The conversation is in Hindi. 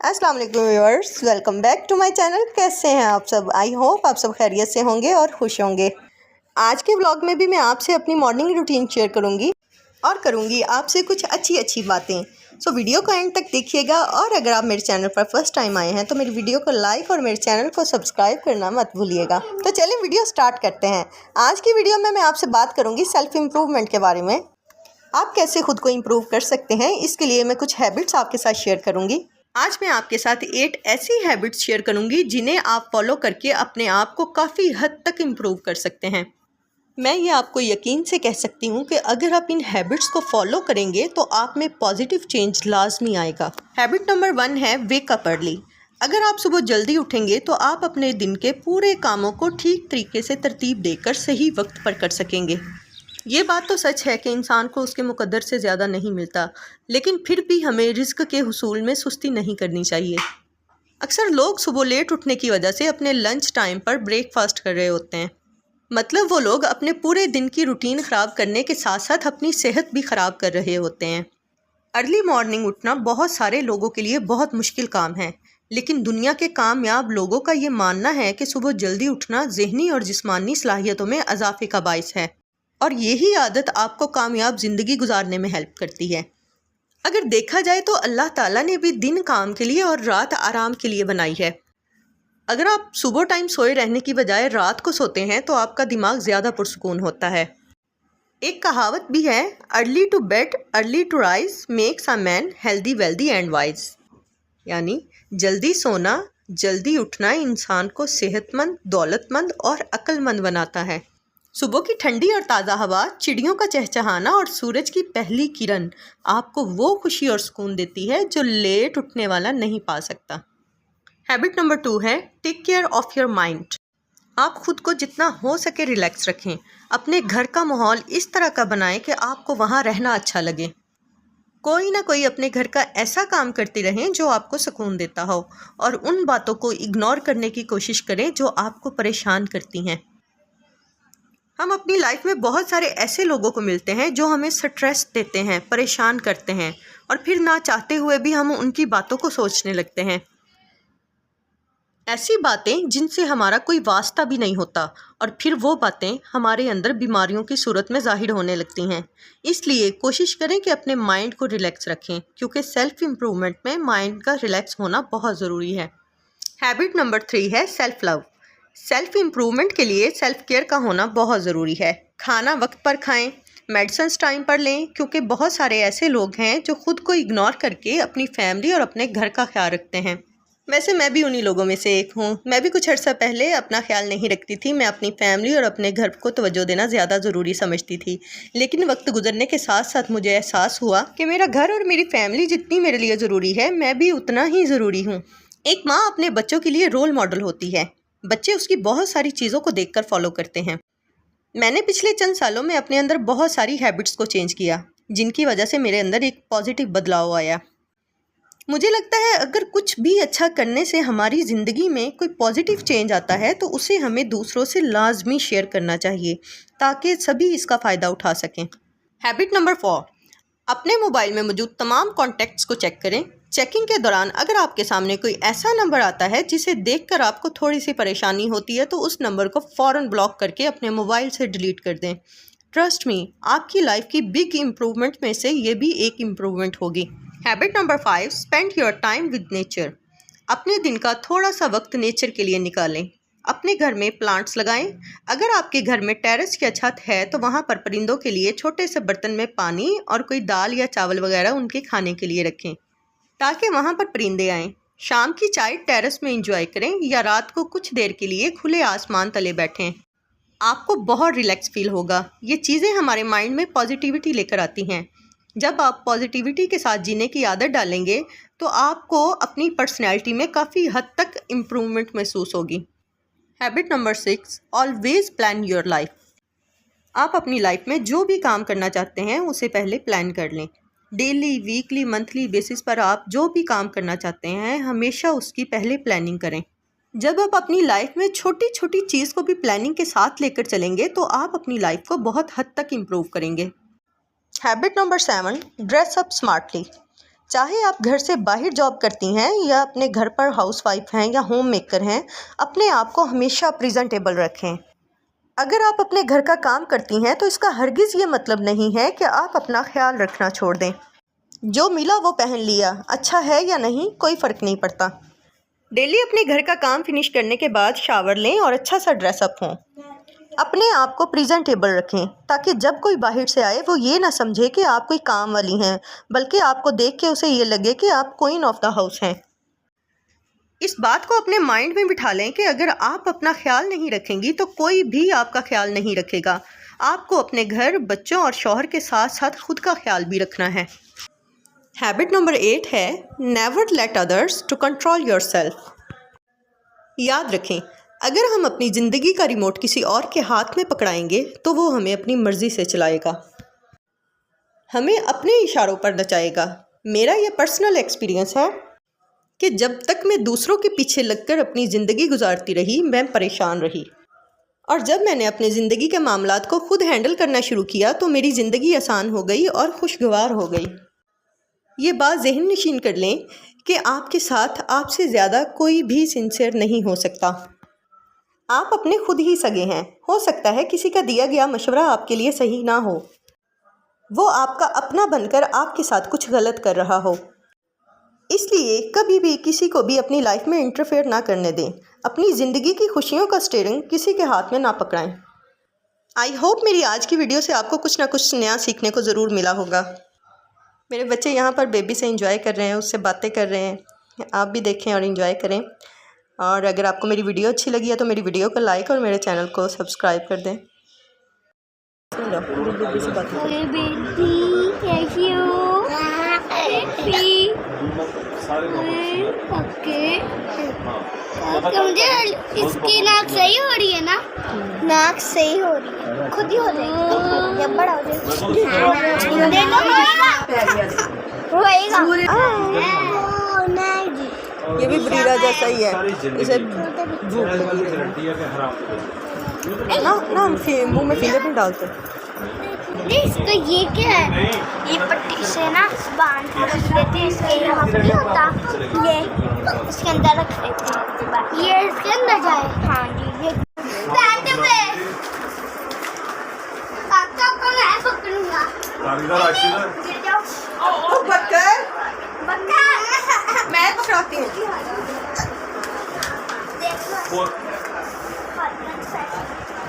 अस्सलाम वालेकुम viewers, welcome back to my channel. कैसे हैं आप सब? आई होप आप सब खैरियत से होंगे और खुश होंगे। आज के व्लॉग में भी मैं आपसे अपनी मॉर्निंग रूटीन शेयर करूंगी और करूंगी आपसे कुछ अच्छी बातें। सो वीडियो को एंड तक देखिएगा और अगर आप मेरे चैनल पर फर्स्ट टाइम आए हैं तो मेरी वीडियो को लाइक और मेरे चैनल को सब्सक्राइब करना मत भूलिएगा। तो चलिए वीडियो स्टार्ट करते हैं। आज की वीडियो में मैं आपसे बात करूँगी सेल्फ इम्प्रूवमेंट के बारे में। आप कैसे खुद को इम्प्रूव कर सकते हैं, इसके लिए मैं कुछ हैबिट्स आपके साथ शेयर करूँगी। आज मैं आपके साथ 8 ऐसी हैबिट्स शेयर करूंगी जिन्हें आप फॉलो करके अपने आप को काफ़ी हद तक इम्प्रूव कर सकते हैं। मैं ये आपको यकीन से कह सकती हूँ कि अगर आप इन हैबिट्स को फॉलो करेंगे तो आप में पॉजिटिव चेंज लाजमी आएगा। हैबिट नंबर 1 है वेक अप अर्ली। अगर आप सुबह जल्दी उठेंगे तो आप अपने दिन के पूरे कामों को ठीक तरीके से तरतीब देकर सही वक्त पर कर सकेंगे। ये बात तो सच है कि इंसान को उसके मुकद्दर से ज़्यादा नहीं मिलता, लेकिन फिर भी हमें रिज़्क के हुसूल में सुस्ती नहीं करनी चाहिए। अक्सर लोग सुबह लेट उठने की वजह से अपने लंच टाइम पर ब्रेकफास्ट कर रहे होते हैं। मतलब वो लोग अपने पूरे दिन की रूटीन ख़राब करने के साथ साथ अपनी सेहत भी ख़राब कर रहे होते हैं। अर्ली मॉर्निंग उठना बहुत सारे लोगों के लिए बहुत मुश्किल काम है, लेकिन दुनिया के कामयाब लोगों का ये मानना है कि सुबह जल्दी उठना ज़हनी और जिस्मानी सलाहियतों में इजाफे का बाइस है और यही आदत आपको कामयाब ज़िंदगी गुजारने में हेल्प करती है। अगर देखा जाए तो अल्लाह ताला ने भी दिन काम के लिए और रात आराम के लिए बनाई है। अगर आप सुबह टाइम सोए रहने की बजाय रात को सोते हैं तो आपका दिमाग ज़्यादा पुरसुकून होता है। एक कहावत भी है, early to bed early to rise makes a man healthy wealthy and wise. यानी जल्दी सोना जल्दी उठना इंसान को सेहतमंद, दौलतमंद और अक्लमंद बनाता है। सुबह की ठंडी और ताज़ा हवा, चिड़ियों का चहचहाना और सूरज की पहली किरण आपको वो खुशी और सुकून देती है जो लेट उठने वाला नहीं पा सकता। हैबिट नंबर 2 है take care of your mind. आप खुद को जितना हो सके रिलैक्स रखें। अपने घर का माहौल इस तरह का बनाएं कि आपको वहाँ रहना अच्छा लगे। कोई ना कोई अपने घर का ऐसा काम करते रहें जो आपको सुकून देता हो और उन बातों को इग्नोर करने की कोशिश करें जो आपको परेशान करती हैं। हम अपनी लाइफ में बहुत सारे ऐसे लोगों को मिलते हैं जो हमें स्ट्रेस देते हैं, परेशान करते हैं और फिर ना चाहते हुए भी हम उनकी बातों को सोचने लगते हैं। ऐसी बातें जिनसे हमारा कोई वास्ता भी नहीं होता और फिर वो बातें हमारे अंदर बीमारियों की सूरत में ज़ाहिर होने लगती हैं। इसलिए कोशिश करें कि अपने माइंड को रिलैक्स रखें, क्योंकि सेल्फ इम्प्रूवमेंट में माइंड का रिलैक्स होना बहुत ज़रूरी है। हैबिट नंबर 3 है सेल्फ लव। सेल्फ इम्प्रूवमेंट के लिए सेल्फ केयर का होना बहुत ज़रूरी है। खाना वक्त पर खाएं, मेडिसिन टाइम पर लें, क्योंकि बहुत सारे ऐसे लोग हैं जो खुद को इग्नोर करके अपनी फैमिली और अपने घर का ख्याल रखते हैं। वैसे मैं भी उन्हीं लोगों में से एक हूँ। मैं भी कुछ अर्सा पहले अपना ख्याल नहीं रखती थी। मैं अपनी फैमिली और अपने घर को तवज्जो देना ज़्यादा ज़रूरी समझती थी, लेकिन वक्त गुजरने के साथ साथ मुझे एहसास हुआ कि मेरा घर और मेरी फैमिली जितनी मेरे लिए ज़रूरी है, मैं भी उतना ही ज़रूरी हूँ। एक माँ अपने बच्चों के लिए रोल मॉडल होती है। बच्चे उसकी बहुत सारी चीज़ों को देखकर फॉलो करते हैं। मैंने पिछले चंद सालों में अपने अंदर बहुत सारी हैबिट्स को चेंज किया, जिनकी वजह से मेरे अंदर एक पॉजिटिव बदलाव आया। मुझे लगता है अगर कुछ भी अच्छा करने से हमारी ज़िंदगी में कोई पॉजिटिव चेंज आता है तो उसे हमें दूसरों से लाजमी शेयर करना चाहिए ताकि सभी इसका फ़ायदा उठा सकें। हैबिट नंबर 4, अपने मोबाइल में मौजूद तमाम कॉन्टैक्ट्स को चेक करें। चेकिंग के दौरान अगर आपके सामने कोई ऐसा नंबर आता है जिसे देखकर आपको थोड़ी सी परेशानी होती है तो उस नंबर को फ़ौरन ब्लॉक करके अपने मोबाइल से डिलीट कर दें। ट्रस्ट मी, आपकी लाइफ की बिग इम्प्रूवमेंट में से ये भी एक इम्प्रूवमेंट होगी। Habit number 5, spend your time with nature. अपने दिन का थोड़ा सा वक्त नेचर के लिए निकालें। अपने घर में प्लांट्स लगाएं। अगर आपके घर में टेरेस या छत है तो वहाँ पर परिंदों के लिए छोटे से बर्तन में पानी और कोई दाल या चावल वगैरह उनके खाने के लिए रखें ताकि वहाँ पर परिंदे आएँ। शाम की चाय टेरेस में एंजॉय करें या रात को कुछ देर के लिए खुले आसमान तले बैठें। आपको बहुत रिलैक्स फील होगा। ये चीज़ें हमारे माइंड में पॉजिटिविटी लेकर आती हैं। जब आप पॉजिटिविटी के साथ जीने की आदत डालेंगे तो आपको अपनी पर्सनैलिटी में काफ़ी हद तक इम्प्रूवमेंट महसूस होगी। Habit number 6, always plan your life. आप अपनी लाइफ में जो भी काम करना चाहते हैं उसे पहले प्लान कर लें। डेली, वीकली, मंथली बेसिस पर आप जो भी काम करना चाहते हैं हमेशा उसकी पहले प्लानिंग करें। जब आप अपनी लाइफ में छोटी छोटी चीज़ को भी प्लानिंग के साथ लेकर चलेंगे तो आप अपनी लाइफ को बहुत हद तक इम्प्रूव करेंगे। Habit number 7, dress up smartly. चाहे आप घर से बाहर जॉब करती हैं या अपने घर पर हाउसवाइफ हैं या होम मेकर हैं, अपने आप को हमेशा प्रेजेंटेबल रखें। अगर आप अपने घर का काम करती हैं तो इसका हरगिज़ ये मतलब नहीं है कि आप अपना ख्याल रखना छोड़ दें। जो मिला वो पहन लिया, अच्छा है या नहीं कोई फ़र्क नहीं पड़ता। डेली अपने घर का काम फिनिश करने के बाद शावर लें और अच्छा सा ड्रेसअप हों। अपने आप को प्रेजेंटेबल रखें ताकि जब कोई बाहर से आए वो ये ना समझे कि आप कोई काम वाली हैं, बल्कि आपको देख के उसे ये लगे कि आप क्वीन ऑफ द हाउस हैं। इस बात को अपने माइंड में बिठा लें कि अगर आप अपना ख्याल नहीं रखेंगी तो कोई भी आपका ख्याल नहीं रखेगा। आपको अपने घर, बच्चों और शौहर के साथ साथ खुद का ख्याल भी रखना है। हैबिट नंबर 8 है never let others to control yourself. याद रखें, अगर हम अपनी ज़िंदगी का रिमोट किसी और के हाथ में पकड़ाएंगे तो वो हमें अपनी मर्ज़ी से चलाएगा, हमें अपने इशारों पर नचाएगा। मेरा ये पर्सनल एक्सपीरियंस है कि जब तक मैं दूसरों के पीछे लगकर अपनी ज़िंदगी गुजारती रही, मैं परेशान रही, और जब मैंने अपनी ज़िंदगी के मामलात को खुद हैंडल करना शुरू किया तो मेरी ज़िंदगी आसान हो गई और खुशगवार हो गई। ये बात ज़हन नशीन कर लें कि आपके साथ आपसे ज़्यादा कोई भी सिंसियर नहीं हो सकता। आप अपने खुद ही सगे हैं। हो सकता है किसी का दिया गया मशवरा आपके लिए सही ना हो, वो आपका अपना बनकर आपके साथ कुछ गलत कर रहा हो। इसलिए कभी भी किसी को भी अपनी लाइफ में इंटरफेयर ना करने दें। अपनी ज़िंदगी की खुशियों का स्टीयरिंग किसी के हाथ में ना पकड़ाएं। आई होप मेरी आज की वीडियो से आपको कुछ ना कुछ नया सीखने को ज़रूर मिला होगा। मेरे बच्चे यहाँ पर बेबी से एंजॉय कर रहे हैं, उससे बातें कर रहे हैं। आप भी देखें और एंजॉय करें। और अगर आपको मेरी वीडियो अच्छी लगी है तो मेरी वीडियो को लाइक और मेरे चैनल को सब्सक्राइब कर दें। बेबी से बात मुझे इसकी नाक सही हो रही है ना? नाक सही हो रही है, खुद ही हो जाएगी जब बड़ा हो जाएगा। ये भी ब्रीरा जैसा ही है, इसे भूख लगी है ना मुंह में फिंगरप्रिंट डालते। इसका ये क्या है? ये पट्टी से ना बांध देते हैं, इसके यहाँ पे नहीं होता, ये इसके अंदर रख देते हैं, ये इसके अंदर जाए। हाँ जी, ये बैठे हुए काका को मैं पकड़ूंगा। मैं पकड़ाती हूँ।